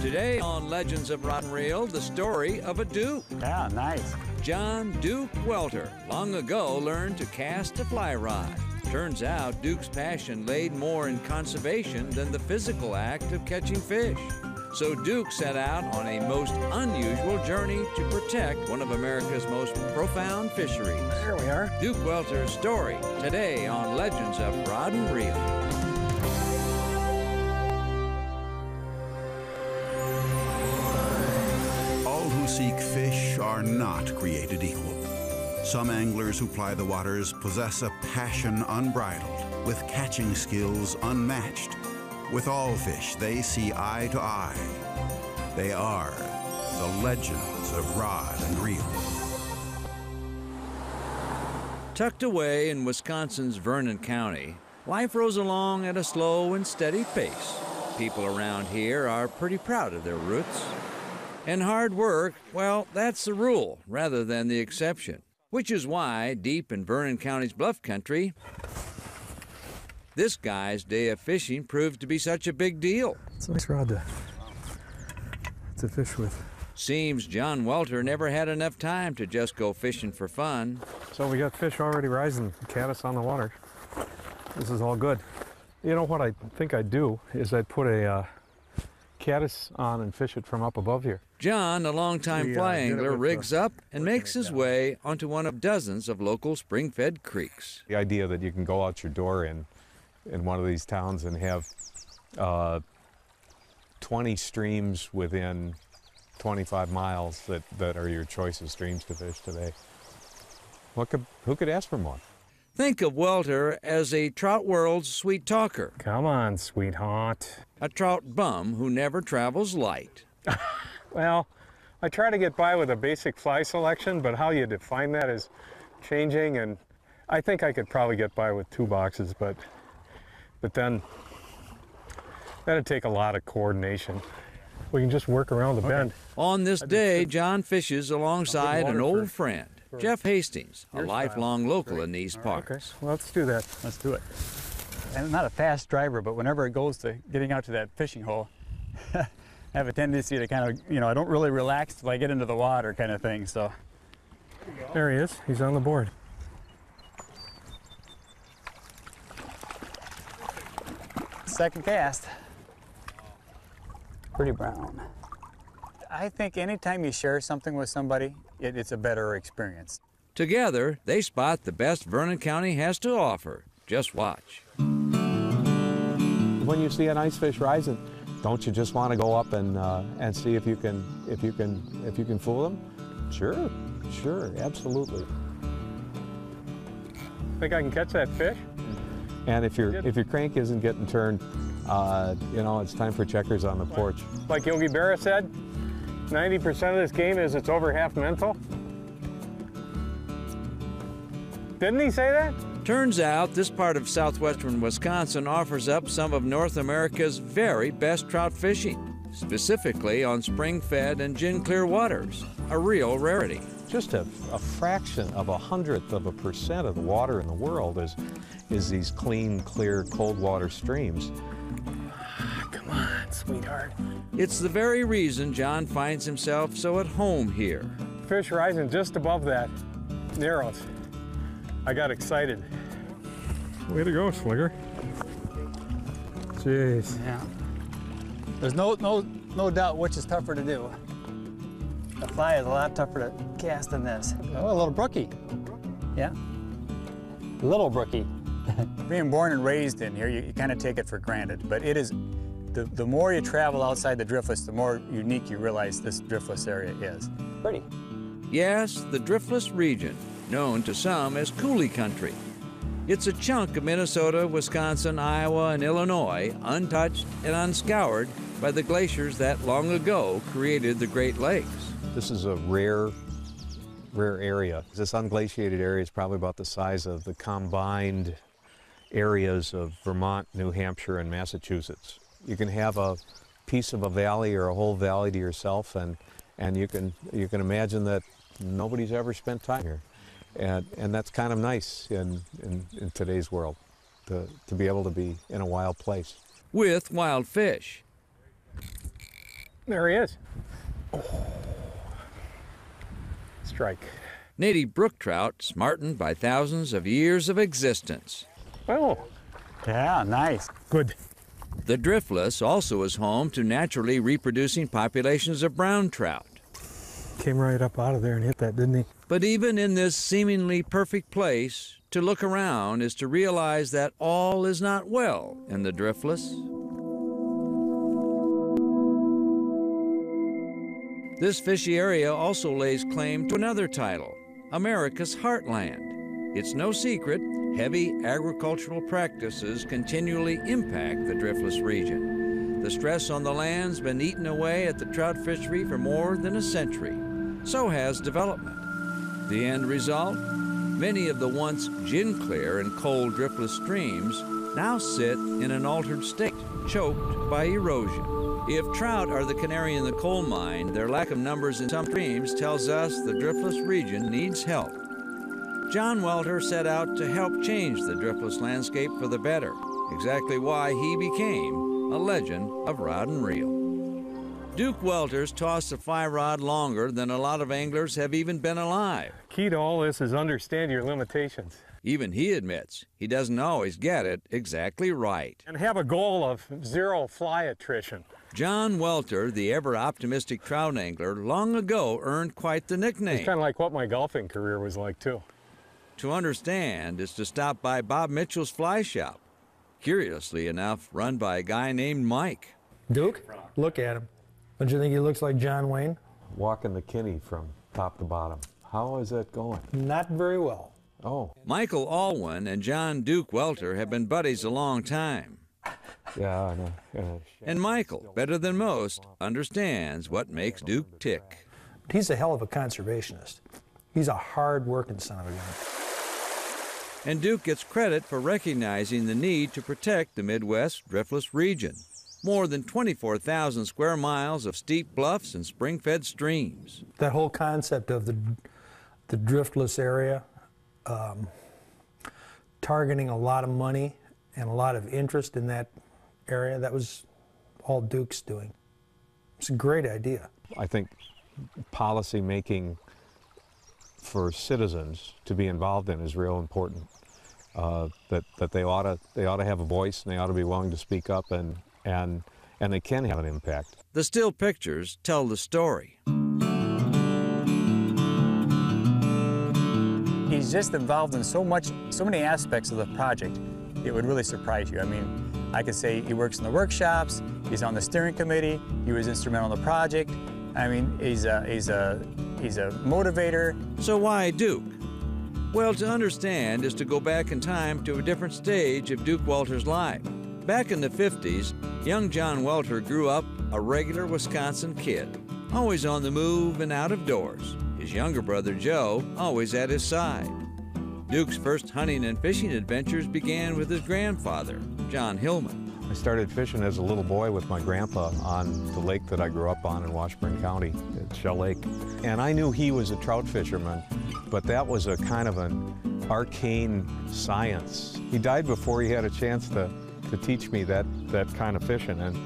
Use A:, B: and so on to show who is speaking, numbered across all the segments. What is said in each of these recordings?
A: Today on Legends of Rod and Reel, the story of a Duke.
B: Yeah, nice.
A: John Duke Welter long ago learned to cast a fly rod. Turns out Duke's passion laid more in conservation than the physical act of catching fish. So Duke set out on a most unusual journey to protect one of America's most profound fisheries.
B: There we are.
A: Duke Welter's story, today on Legends of Rod and Reel.
C: All who seek fish are not created equal. Some anglers who ply the waters possess a passion unbridled, with catching skills unmatched. With all fish, they see eye to eye. They are the Legends of Rod and Reel.
A: Tucked away in Wisconsin's Vernon County, life rolls along at a slow and steady pace. People around here are pretty proud of their roots. And hard work, well, that's the rule rather than the exception. Which is why, deep in Vernon County's bluff country, this guy's day of fishing proved to be such a big deal.
D: It's a nice rod to fish with.
A: Seems John Welter never had enough time to just go fishing for fun.
D: So we got fish already rising, caddis on the water. This is all good. You know what I think I'd do is I'd put a caddis on and fish it from up above here.
A: John, a longtime fly angler, rigs up and makes his way onto one of dozens of local spring-fed creeks.
E: The idea that you can go out your door in one of these towns and have 20 streams within 25 miles that are your choice of streams to fish today. Who could ask for more?
A: Think of Welter as a trout world's sweet talker.
D: Come on, sweetheart.
A: A trout bum who never travels light.
D: Well, I try to get by with a basic fly selection, but how you define that is changing, and I think I could probably get by with 2 boxes, but then that'd take a lot of coordination. We can just work around the bend.
A: On this day, John fishes alongside an old friend, Jeff Hastings, a lifelong local in these parts.
D: Okay, well, let's do that.
B: Let's do it. I'm not a fast driver, but whenever it goes to getting out to that fishing hole, I have a tendency to kind of, I don't really relax till I get into the water kind of thing, so.
D: There he is. He's on the board.
B: Second cast. Pretty brown. I think anytime you share something with somebody, it's a better experience.
A: Together, they spot the best Vernon County has to offer. Just watch.
E: When you see an ice fish rising, don't you just want to go up and see if you can fool them? Sure, absolutely.
D: Think I can catch that fish?
E: And if your crank isn't getting turned, it's time for checkers on the porch.
D: Like Yogi Berra said, 90% of this game is it's over half mental. Didn't he say that?
A: Turns out this part of southwestern Wisconsin offers up some of North America's very best trout fishing, specifically on spring-fed and gin-clear waters, a real rarity.
E: Just a fraction of 1/100% of the water in the world is these clean, clear, cold water streams.
D: Come on, sweetheart.
A: It's the very reason John finds himself so at home here.
D: Fish rising just above that narrows. I got excited. Way to go, Slinger. Jeez.
B: Yeah. There's no doubt which is tougher to do. The fly is a lot tougher to cast than this. Oh, a little brookie. Yeah. Little brookie. Being born and raised in here, you kind of take it for granted, but it is, the more you travel outside the driftless, the more unique you realize this driftless area is. Pretty.
A: Yes, the driftless region, known to some as Coulee Country. It's a chunk of Minnesota, Wisconsin, Iowa, and Illinois, untouched and unscoured by the glaciers that long ago created the Great Lakes.
E: This is a rare area. This unglaciated area is probably about the size of the combined areas of Vermont, New Hampshire, and Massachusetts. You can have a piece of a valley or a whole valley to yourself, and you can imagine that nobody's ever spent time here. And that's kind of nice in today's world, to be able to be in a wild place.
A: With wild fish.
D: There he is. Oh. Strike.
A: Native brook trout smartened by thousands of years of existence.
D: Oh,
B: Yeah, nice.
D: good.
A: The Driftless also is home to naturally reproducing populations of brown trout.
D: Came right up out of there and hit that, didn't he?
A: But even in this seemingly perfect place, to look around is to realize that all is not well in the Driftless. This fishy area also lays claim to another title, America's Heartland. It's no secret, heavy agricultural practices continually impact the Driftless region. The stress on the land's been eaten away at the trout fishery for more than a century. So has development. The end result? Many of the once gin-clear and cold Driftless streams now sit in an altered state, choked by erosion. If trout are the canary in the coal mine, their lack of numbers in some streams tells us the Driftless region needs help. John Welter set out to help change the Driftless landscape for the better, exactly why he became a legend of rod and reel. Duke Welter's tossed a fly rod longer than a lot of anglers have even been alive.
D: Key to all this is understand your limitations.
A: Even he admits he doesn't always get it exactly right.
D: And have a goal of 0 fly attrition.
A: John Welter, the ever-optimistic trout angler, long ago earned quite the
D: It's
A: nickname.
D: kind of like what my golfing career was like, too.
A: To understand is to stop by Bob Mitchell's fly shop, curiously enough run by a guy named Mike.
F: Duke, look at him. Don't you think he looks like John Wayne?
E: Walking the Kinney from top to bottom. How is that going?
F: Not very well.
E: Oh,
A: Michael Alwyn and John Duke Welter have been buddies a long time.
E: yeah, I know.
A: And Michael, better than most, understands what makes Duke tick.
F: He's a hell of a conservationist. He's a hard-working son of a gun.
A: And Duke gets credit for recognizing the need to protect the Midwest Driftless region. More than 24,000 square miles of steep bluffs and spring-fed streams.
F: That whole concept of the driftless area, targeting a lot of money and a lot of interest in that area, that was all Duke's doing. It's a great idea.
E: I think policy making for citizens to be involved in is real important. That they ought to have a voice and they ought to be willing to speak up and they can have an impact.
A: The still pictures tell the story.
B: He's just involved in so many aspects of the project, it would really surprise you. I mean, I could say he works in the workshops, he's on the steering committee, he was instrumental in the project. I mean, he's a motivator.
A: So why Duke? Well, to understand is to go back in time to a different stage of Duke Welter's life. Back in the 50s, young John Welter grew up a regular Wisconsin kid, always on the move and out of doors. His younger brother Joe always at his side. Duke's first hunting and fishing adventures began with his grandfather, John Hillman.
E: I started fishing as a little boy with my grandpa on the lake that I grew up on in Washburn County, at Shell Lake. And I knew he was a trout fisherman, but that was a kind of an arcane science. He died before he had a chance to teach me that kind of fishing. And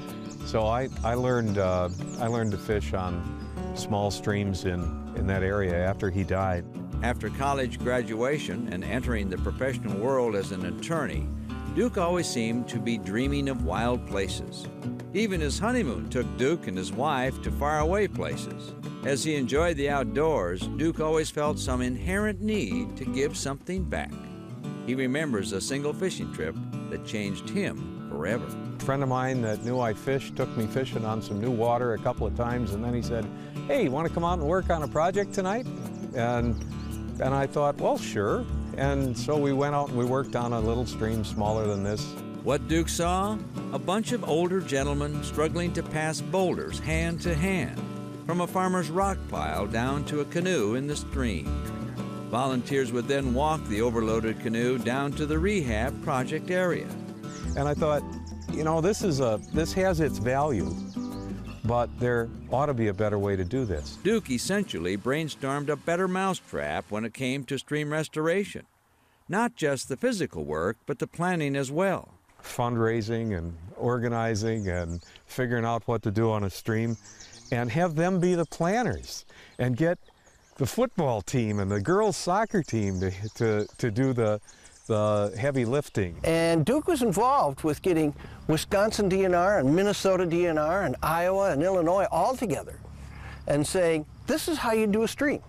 E: so I learned to fish on small streams in that area after he died.
A: After college graduation and entering the professional world as an attorney, Duke always seemed to be dreaming of wild places. Even his honeymoon took Duke and his wife to faraway places. As he enjoyed the outdoors, Duke always felt some inherent need to give something back. He remembers a single fishing trip that changed him forever.
E: A friend of mine that knew I fished took me fishing on some new water a couple of times, and then he said, "Hey, you want to come out and work on a project tonight?" And I thought, well, sure. And so we went out and we worked on a little stream smaller than this.
A: What Duke saw? A bunch of older gentlemen struggling to pass boulders hand to hand, from a farmer's rock pile down to a canoe in the stream. Volunteers would then walk the overloaded canoe down to the rehab project area.
E: And I thought, you know, this has its value, but there ought to be a better way to do this.
A: Duke essentially brainstormed a better mousetrap when it came to stream restoration. Not just the physical work, but the planning as well.
E: Fundraising and organizing and figuring out what to do on a stream. and have them be the planners and get the football team and the girls soccer team to do the heavy lifting.
G: And Duke was involved with getting Wisconsin DNR and Minnesota DNR and Iowa and Illinois all together and saying, this is how you do a stream.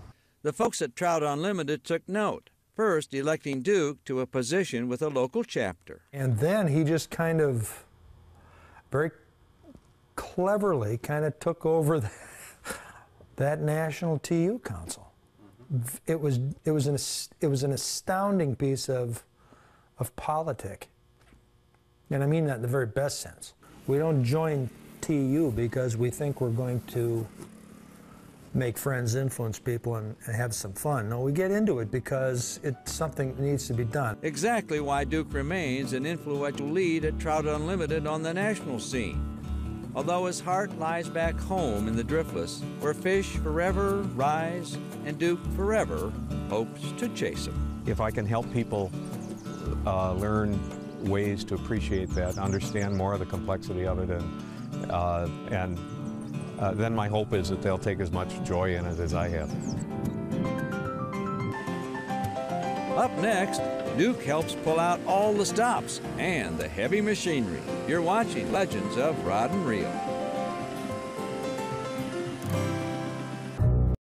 A: The folks at Trout Unlimited took note, first electing Duke to a position with a local chapter.
F: And then he just kind of very cleverly kind of took over that National TU Council. It was an astounding piece of politic, and I mean that in the very best sense. We don't join TU because we think we're going to make friends, influence people, and have some fun. No, we get into it because it's something that needs to be done.
A: Exactly why Duke remains an influential lead at Trout Unlimited on the national scene, although his heart lies back home in the Driftless, where fish forever rise and Duke forever hopes to chase them.
E: If I can help people learn ways to appreciate that, understand more of the complexity of it, and then my hope is that they'll take as much joy in it as I have.
A: Up next, Duke helps pull out all the stops and the heavy machinery. You're watching Legends of Rod and Reel.